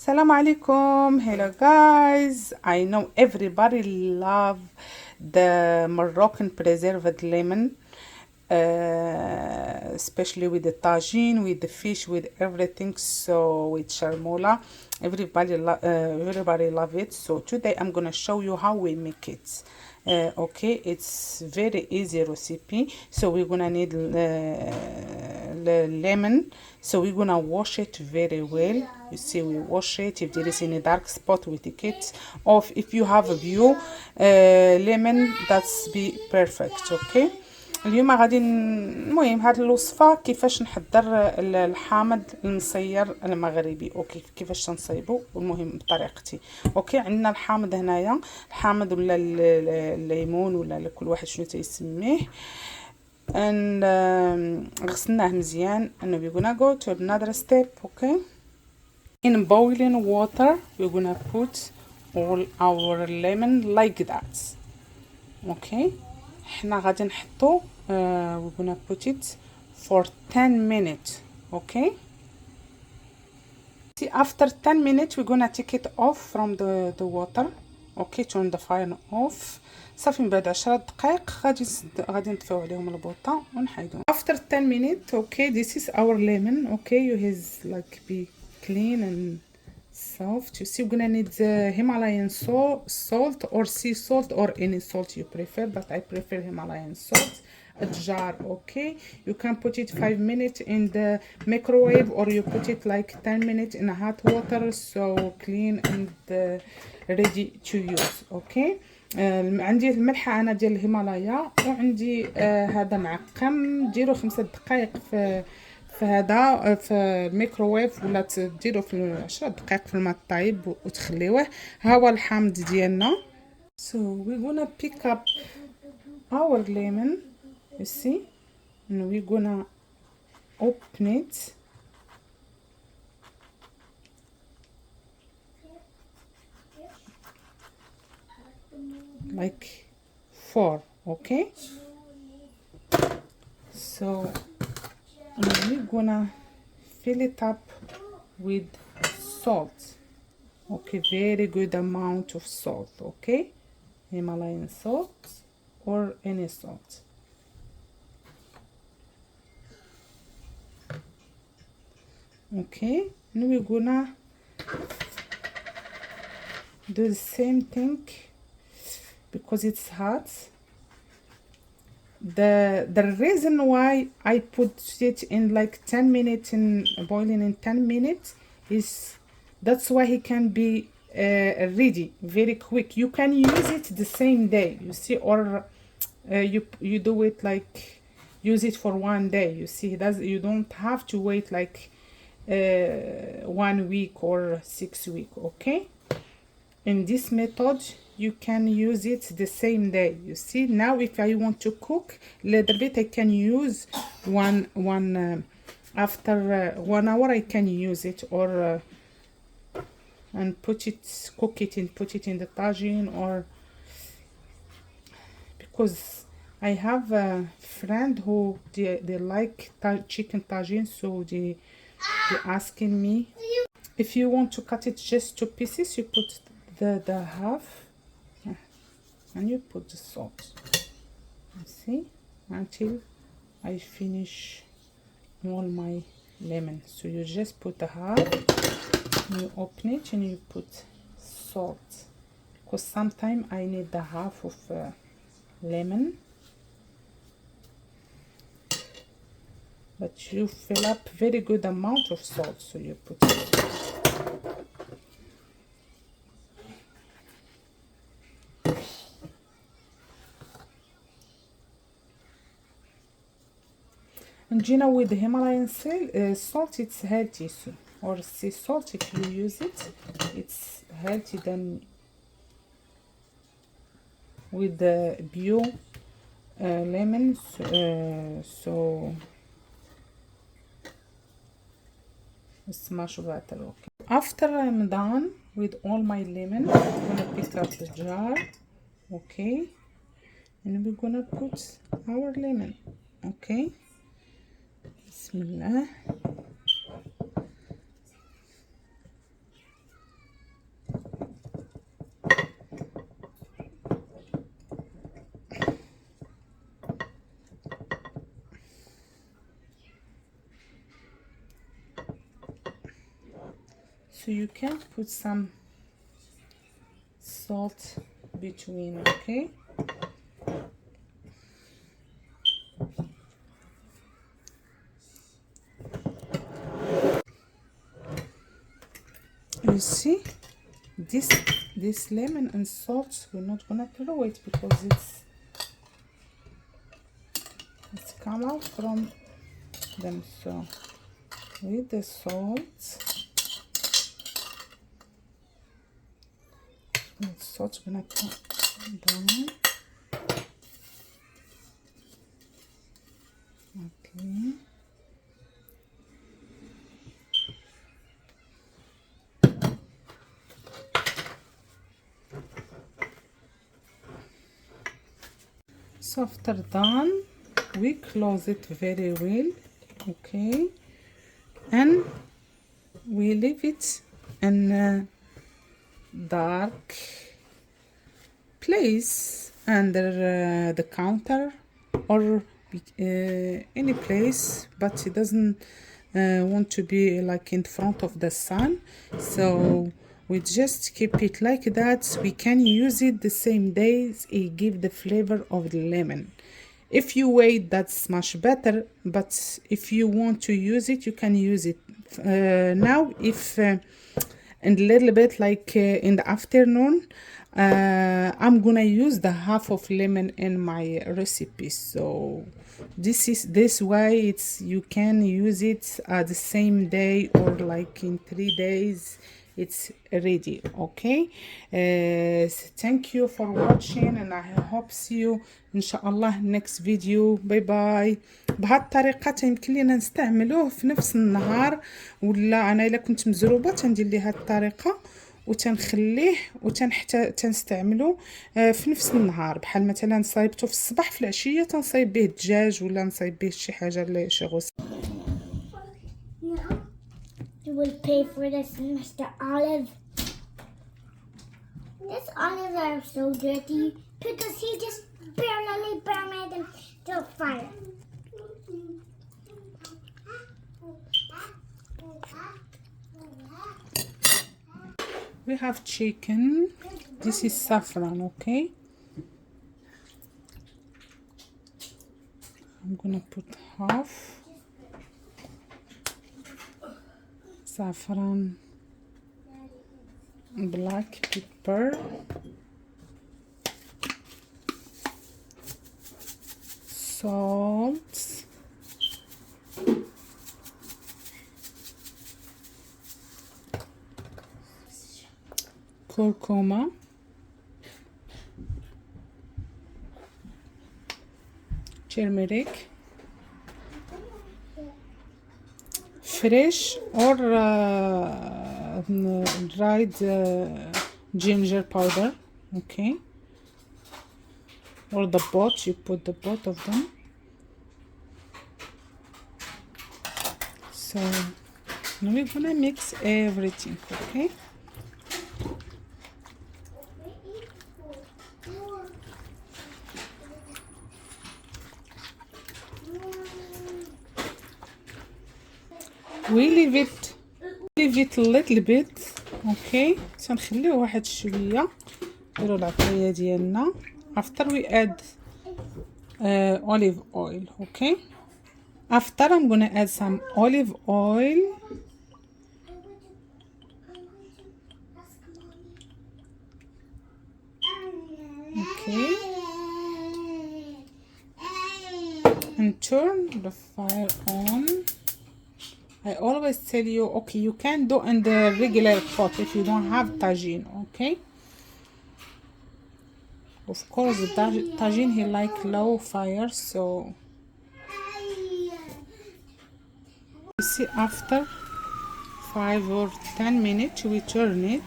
Salam alaikum. Hello guys. I know everybody love the Moroccan preserved lemon, especially with the tagine, with the fish, with everything. So with charmola, everybody love it. So today I'm gonna show you how we make it. Okay, it's very easy recipe. So we're gonna need the lemon. So we're gonna wash it very well. You see, we wash it. If there is any dark spot, we take it off. If you have a view lemon, that's be perfect. Okay. اليوم غادي المهم هاد الوصفه كيفاش نحضر الحامض المصير المغربي. اوكي كيفاش تنصايبو المهم بطريقتي. اوكي عندنا الحامض هنايا، الحامض ولا الليمون ولا كل واحد شنو تيسميه. غسلناه مزيان. and we're gonna go to another step. Okay, in boiling water we're gonna put all our lemon like that. Okay, حنا غادي نحطو we're gonna put it for 10 minutes. Okay, see after 10 minutes we're gonna take it off from the water. Okay, turn the fire off. صافي من بعد 10 دقائق غادي نطفيو عليهم البوطه ونحيدوهم. After 10 minutes, okay, this is our lemon. Okay, you has like be clean and soft. You see, we're gonna need the Himalayan salt or sea salt or any salt you prefer, but I prefer Himalayan salt. A jar. Okay, you can put it 5 minutes in the microwave or you put it like 10 minutes in hot water, so clean and ready to use. Okay, عندي الملحه انا ديال الهيمالايا وعندي هذا معقم. ديروا 5 دقائق في هذا في الميكروويف ولا تديروا في 10 دقائق في الماء الطايب وتخليوه. ها هو الحامض ديالنا. So we're gonna pick up our lemon, you see, and we're gonna open it. Like 4, okay? So we're gonna fill it up with salt. Okay, very good amount of salt. Okay, Himalayan salt or any salt. Okay, and we're gonna do the same thing because it's hot. The reason why I put it in like 10 minutes in boiling in 10 minutes is that's why he can be ready very quick. You can use it the same day, you see, or you do it like use it for one day. You see, you don't have to wait like 1 week or 6 weeks. Okay, in this method you can use it the same day. You see, now if I want to cook a little bit I can use after 1 hour I can use it, or and cook it and put it in the tagine, or because I have a friend who they like chicken tagine, so they asking me if you want to cut it just to pieces, you put the half and you put the salt. You see, until I finish all my lemon. So you just put the half, you open it and you put salt, because sometimes I need the half of lemon, but you fill up very good amount of salt, so you put it. And you know, with the Himalayan salt, it's healthy, so, or sea salt, if you use it, it's healthy than with the bio lemon. So smash water. Okay, after I'm done with all my lemon, I'm gonna pick up the jar. Okay, and we're gonna put our lemon. Okay, Bismillah. so you can put some salt between. Okay, you see this lemon and salt, we're not gonna throw it because it's come out from them. So with the salt gonna come down. Okay, so after done, we close it very well. Okay, and we leave it in a dark place under the counter or any place, but it doesn't want to be like in front of the sun, so we just keep it like that. We can use it the same days. It give the flavor of the lemon. If you wait, that's much better, but if you want to use it, you can use it now. If and a little bit like in the afternoon, I'm gonna use the half of lemon in my recipe. So this way it's you can use it the same day or like in 3 days it's ready. Okay, thank you for watching and I hope see you ان شاء الله next video. باي باي. بهذه الطريقه يمكن لينا نستعملوه في نفس النهار، ولا انا الا كنت مزروبه تندير ليه هذه الطريقه وتنخليه تنستعملو في نفس النهار. بحال مثلا صايبته في الصباح، في العشيه تنصايب به الدجاج ولا نصايب به شي حاجه اللي شي غوص. You will pay for this, Mr. Olive. This olives are so dirty because he just barely burned them to fire. We have chicken. This is saffron. Okay, I'm gonna put half saffron, black pepper, salt, curcuma, turmeric, fresh or dried ginger powder. Okay, or the both, you put the both of them. So now we're gonna mix everything. Okay, we leave it a little bit. Okay, تنخليوه واحد شويه، نديرو العطريه ديالنا. after we add olive oil. Okay, after I'm gonna add some olive oil. Okay, and turn the fire on. I always tell you, okay, you can do in the regular pot if you don't have tagine. Okay, of course the tagine he like low fire. So you see, after 5 or 10 minutes we turn it.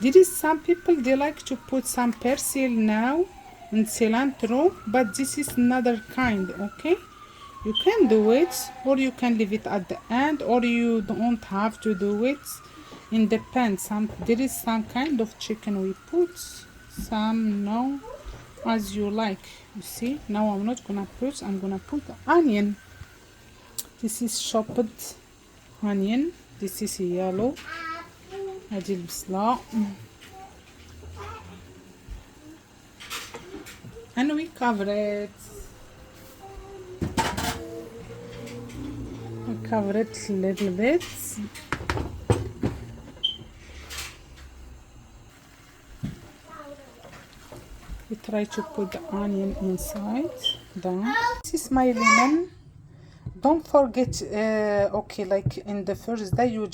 There is some people they like to put some persil now and cilantro, but this is another kind. Okay, you can do it or you can leave it at the end, or you don't have to do it. It depends. There is some kind of chicken we put, some no, as you like. You see, now I'm not gonna put, I'm gonna put onion. This is chopped onion. This is yellow. هذه البصلة and we cover it. We cover it a little bit. We try to put the onion inside. Down. This is my lemon. Don't forget, okay, like in the first day you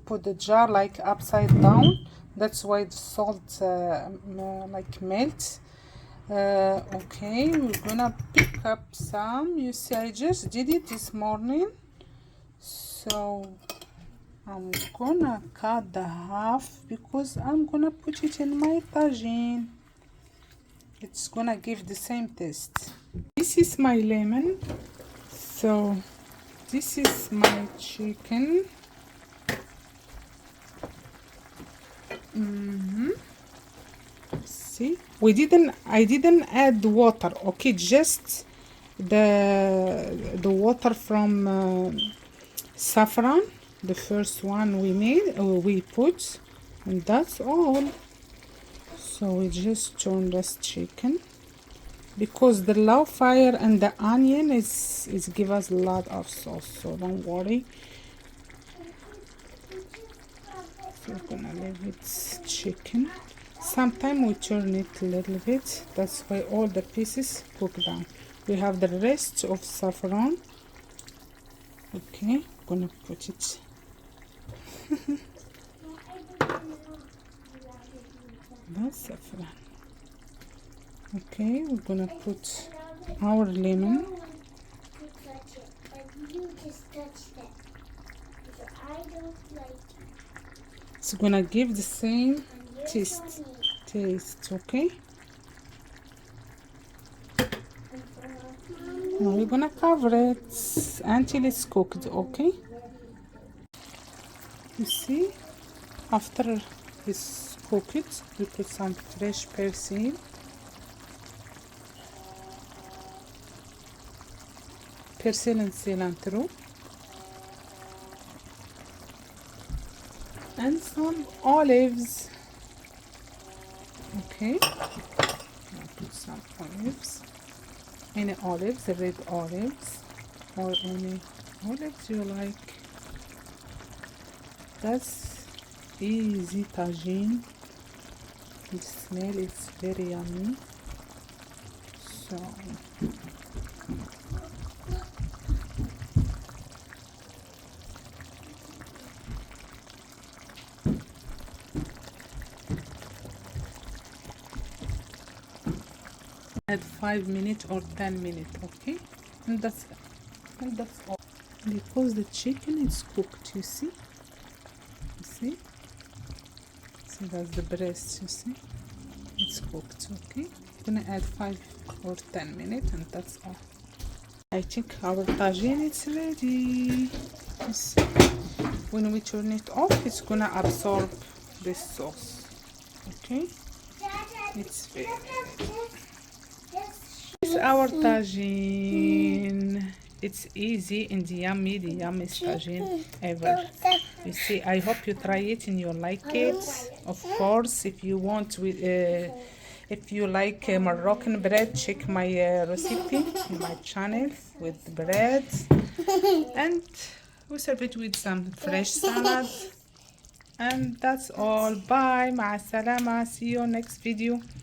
put the jar like upside down. That's why the salt like melts. Okay, we're gonna pick up some. You see, I just did it this morning, so I'm gonna cut the half because I'm gonna put it in my tagine. It's gonna give the same taste. This is my lemon. So this is my chicken. See, I didn't add water. Okay, just the water from saffron, the first one we put, and that's all. So we just turn this chicken because the low fire and the onion is give us a lot of sauce, so don't worry. So we're gonna leave it chicken. Sometimes we turn it a little bit, that's why all the pieces cook down. We have the rest of saffron. Okay, gonna put it. That's saffron. Okay, we're gonna put our lemon. You just touched it. So I don't like it. It's gonna give the same taste. Okay. Now we're gonna cover it until it's cooked. Okay. You see, after it's cooked, we put some fresh basil. Basil and cilantro. And some olives. Okay, I'll put some olives. Any olives, red olives, or any olives you like. That's easy tagine. The smell is very yummy. So add 5 minutes or 10 minutes, okay, and that's all. Because the chicken is cooked, you see, that's the breast, you see, it's cooked. Okay, I'm gonna add 5 or 10 minutes and that's all. I think our tagine is ready. You see, when we turn it off, it's gonna absorb this sauce. Okay, it's very ready. It's our tagine. It's easy and yummy, the yummiest tagine ever. You see, I hope you try it and you like it. Of course, if you want, if you like Moroccan bread, check my recipe in my channel with bread. And we serve it with some fresh salad. And that's all. Bye. مع السلامة. See you next video.